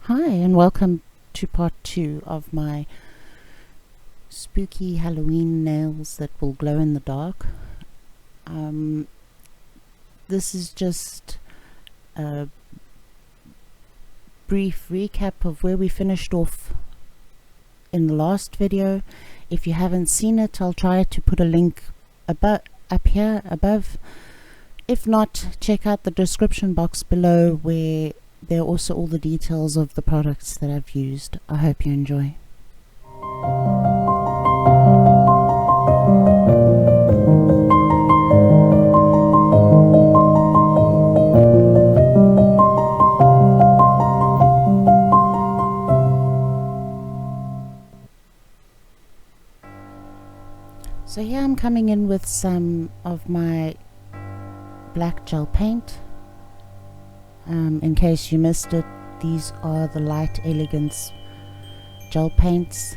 Hi, and welcome to part 2 of my spooky Halloween nails that will glow in the dark. This is just a brief recap of where we finished off in the last video. If you haven't seen it, I'll try to put a link up here above. If not, check out the description box below where there are also all the details of the products that I've used. I hope you enjoy. So here I'm coming in with some of my black gel paint. In case you missed it, these are the light Elegance gel paints,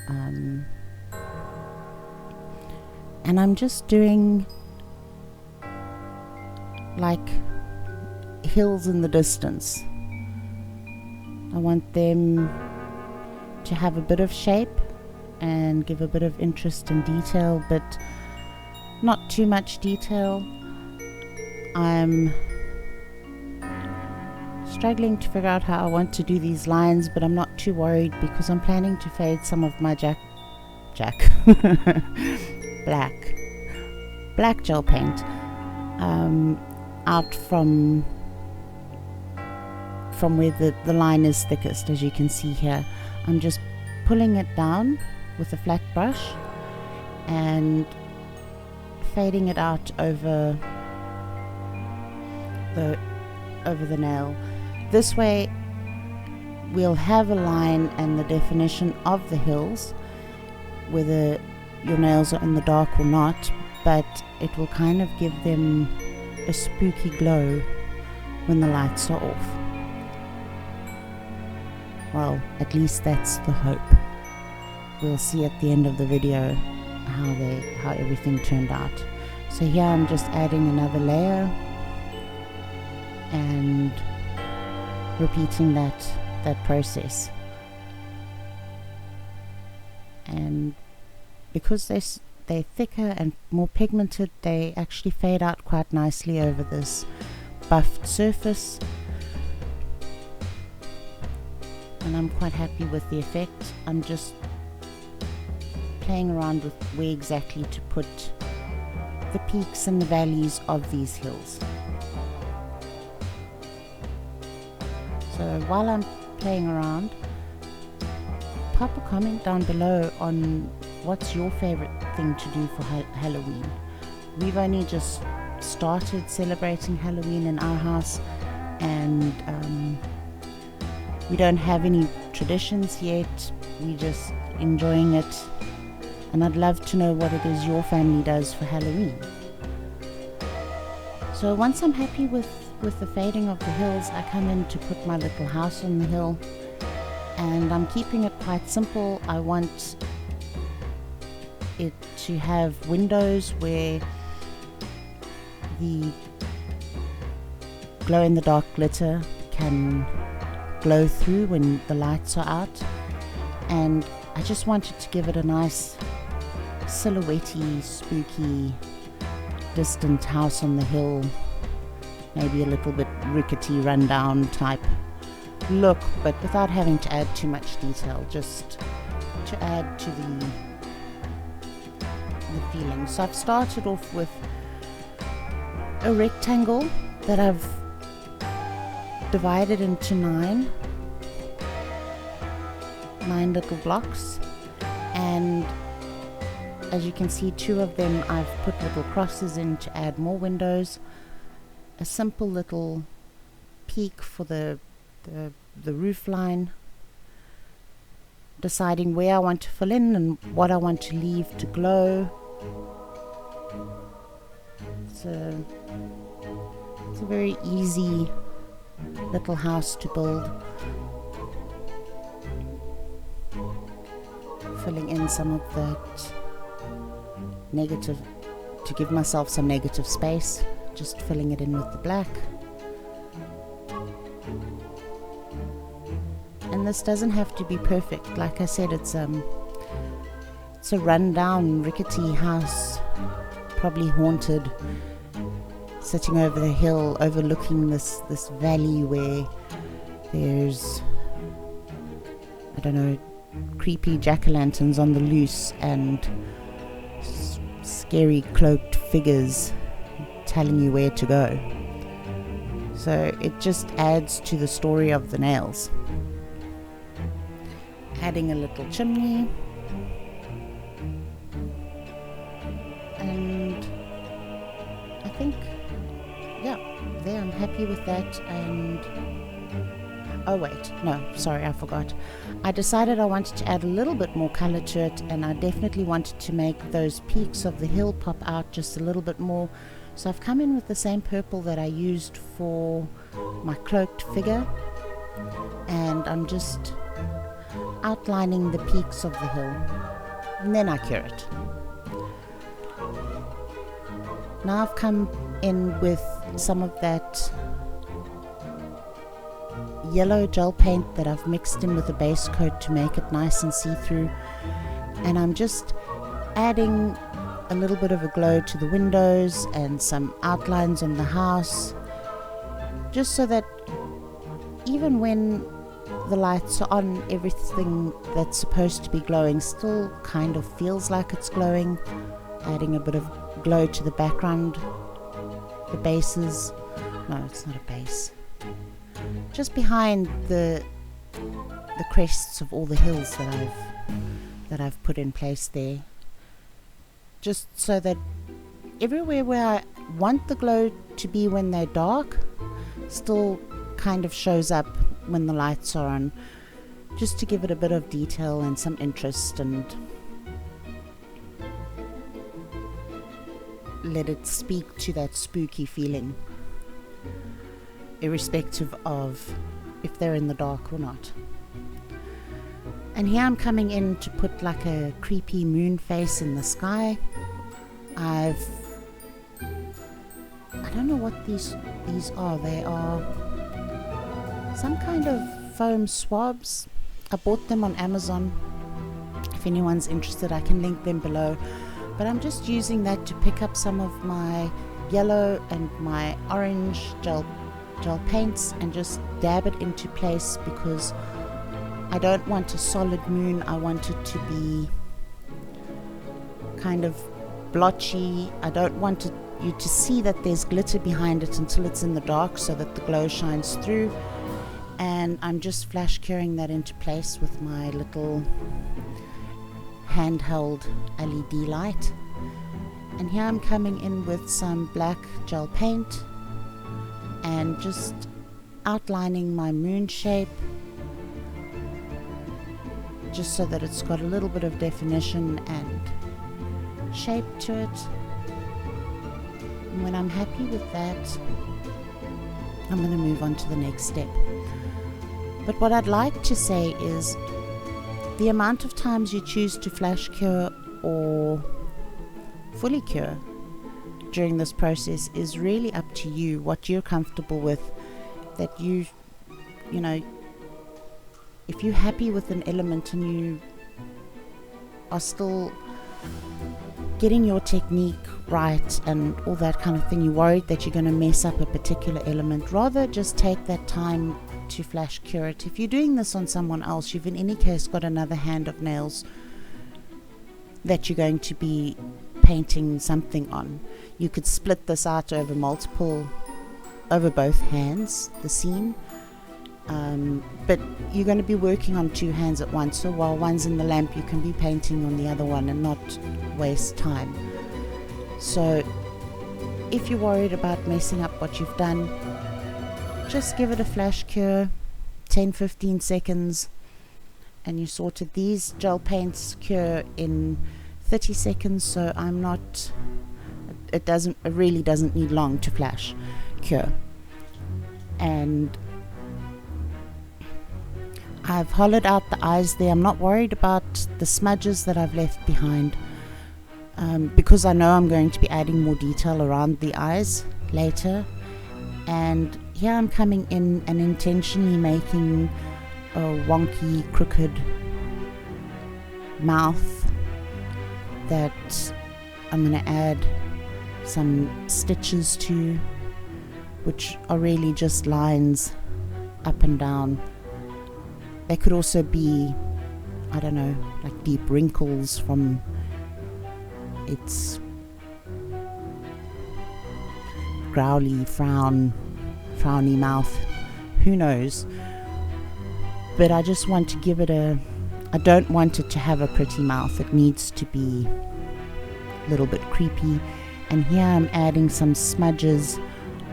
and I'm just doing like hills in the distance. I want them to have a bit of shape and give a bit of interest and detail, but not too much detail. I'm struggling to figure out how I want to do these lines, but I'm not too worried because I'm planning to fade some of my black gel paint out from where the line is thickest. As you can see here, I'm just pulling it down with a flat brush and fading it out over the nail. This way we'll have a line and the definition of the hills, whether your nails are in the dark or not, but it will kind of give them a spooky glow when the lights are off. Well, at least that's the hope. We'll see at the end of the video how everything turned out. So here I'm just adding another layer and repeating that process. And because they're thicker and more pigmented, they actually fade out quite nicely over this buffed surface, and I'm quite happy with the effect. I'm just playing around with where exactly to put the peaks and the valleys of these hills. So while I'm playing around, pop a comment down below on what's your favorite thing to do for Halloween. We've only just started celebrating Halloween in our house, and we don't have any traditions yet. We're just enjoying it, and I'd love to know what it is your family does for Halloween. So once I'm happy with the fading of the hills, I come in to put my little house on the hill, and I'm keeping it quite simple. I want it to have windows where the glow-in-the-dark glitter can glow through when the lights are out, and I just wanted to give it a nice silhouette-y, spooky, distant house on the hill, maybe a little bit rickety, rundown type look, but without having to add too much detail, just to add to the feeling. So I've started off with a rectangle that I've divided into nine little blocks, and as you can see, 2 of them I've put little crosses in to add more windows. A simple little peak for the roof line, deciding where I want to fill in and what I want to leave to glow. It's a very easy little house to build, filling in some of that negative, to give myself some negative space, just filling it in with the black. And this doesn't have to be perfect. Like I said, it's a run-down, rickety house, probably haunted, sitting over the hill, overlooking this valley where there's, I don't know, creepy jack-o'-lanterns on the loose and scary cloaked figures telling you where to go. So it just adds to the story of the nails. Adding a little chimney, and I think, yeah, there, I'm happy with that. And oh wait, no, sorry, I forgot. I decided I wanted to add a little bit more color to it, and I definitely wanted to make those peaks of the hill pop out just a little bit more. So I've come in with the same purple that I used for my cloaked figure, and I'm just outlining the peaks of the hill, and then I cure it. Now I've come in with some of that yellow gel paint that I've mixed in with the base coat to make it nice and see-through, and I'm just adding a little bit of a glow to the windows and some outlines on the house, just so that even when the lights are on, everything that's supposed to be glowing still kind of feels like it's glowing. Adding a bit of glow to the background, the bases, no, it's not a base, just behind the crests of all the hills that I've put in place there, just so that everywhere where I want the glow to be when they're dark still kind of shows up when the lights are on, just to give it a bit of detail and some interest, and let it speak to that spooky feeling, irrespective of if they're in the dark or not. And here I'm coming in to put like a creepy moon face in the sky. I don't know what these are. They are some kind of foam swabs. I bought them on Amazon. If anyone's interested, I can link them below. But I'm just using that to pick up some of my yellow and my orange gel paints and just dab it into place, because I don't want a solid moon. I want it to be kind of blotchy. I don't want you to see that there's glitter behind it until it's in the dark, so that the glow shines through. And I'm just flash curing that into place with my little handheld LED light. And here I'm coming in with some black gel paint and just outlining my moon shape, just so that it's got a little bit of definition and shape to it. And when I'm happy with that, I'm going to move on to the next step. But what I'd like to say is, the amount of times you choose to flash cure or fully cure during this process is really up to you, what you're comfortable with. That you know, if you're happy with an element and you are still getting your technique right and all that kind of thing, you're worried that you're going to mess up a particular element, rather just take that time to flash cure it. If you're doing this on someone else, you've in any case got another hand of nails that you're going to be painting something on. You could split this out over both hands, the scene, but you're going to be working on two hands at once, so while one's in the lamp you can be painting on the other one and not waste time. So if you're worried about messing up what you've done, just give it a flash cure, 10-15 seconds, and you sorted. These gel paints cure in 30 seconds, so it really doesn't need long to flash cure. And I've hollowed out the eyes there. I'm not worried about the smudges that I've left behind, because I know I'm going to be adding more detail around the eyes later. And here I'm coming in and intentionally making a wonky, crooked mouth that I'm going to add some stitches to, which are really just lines up and down. They could also be, I don't know, like deep wrinkles from its growly, frowny mouth. Who knows? But I just want to give it I don't want it to have a pretty mouth. It needs to be a little bit creepy. And here I'm adding some smudges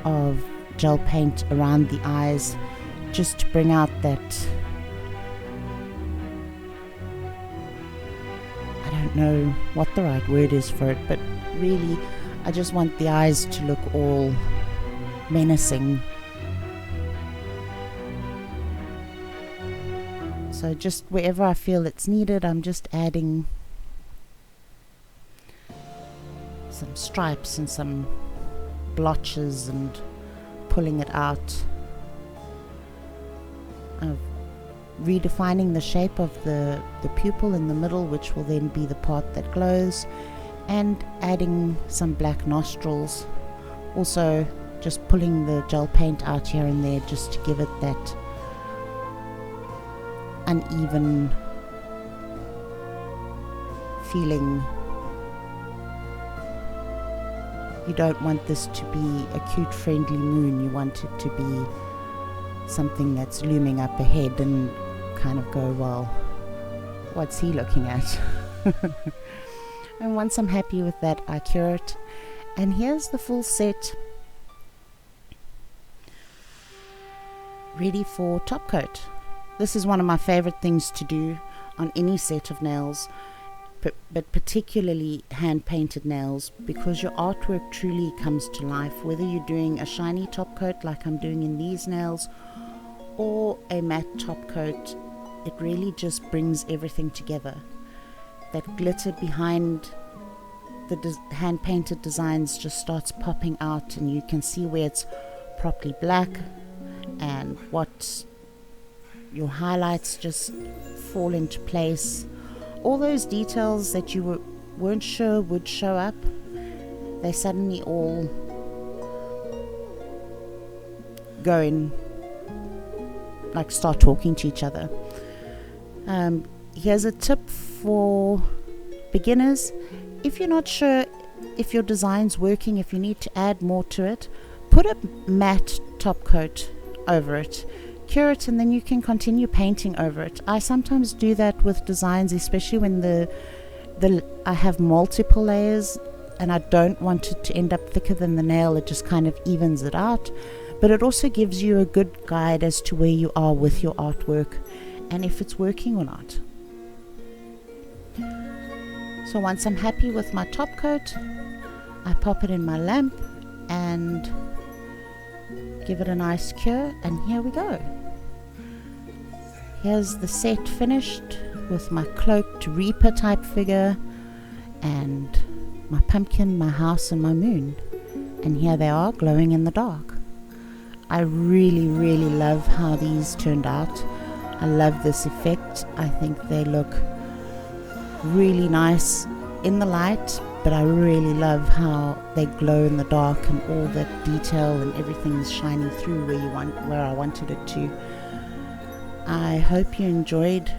of gel paint around the eyes, just to bring out that, I don't know what the right word is for it, but really I just want the eyes to look all menacing. So just wherever I feel it's needed, I'm just adding some stripes and some blotches and pulling it out. Redefining the shape of the pupil in the middle, which will then be the part that glows, and adding some black nostrils. Also just pulling the gel paint out here and there just to give it that uneven feeling. You don't want this to be a cute friendly moon. You want it to be something that's looming up ahead and kind of go, well, what's he looking at? And once I'm happy with that, I cure it. And here's the full set, ready for top coat. This is one of my favorite things to do on any set of nails, but particularly hand painted nails, because your artwork truly comes to life, whether you're doing a shiny top coat like I'm doing in these nails or a matte top coat. It really just brings everything together. That glitter behind the hand painted designs just starts popping out, and you can see where it's properly black and what your highlights just fall into place. All those details that you weren't sure would show up, they suddenly all go in, like start talking to each other. Here's a tip for beginners. If you're not sure if your design's working, if you need to add more to it, put a matte top coat over it, cure it, and then you can continue painting over it. I sometimes do that with designs, especially when I have multiple layers and I don't want it to end up thicker than the nail. It just kind of evens it out, but it also gives you a good guide as to where you are with your artwork and if it's working or not. So once I'm happy with my top coat, I pop it in my lamp and give it a nice cure, and here we go. Here's the set finished with my cloaked reaper type figure and my pumpkin, my house, and my moon. And here they are glowing in the dark. I really, really love how these turned out. I love this effect. I think they look really nice in the light, but I really love how they glow in the dark and all that detail and everything's shining through where I wanted it to. I hope you enjoyed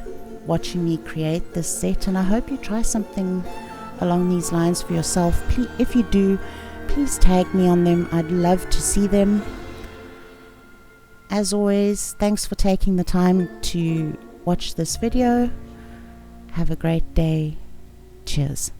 watching me create this set, and I hope you try something along these lines for yourself. If you do, please tag me on them. I'd love to see them. As always, thanks for taking the time to watch this video. Have a great day. Cheers.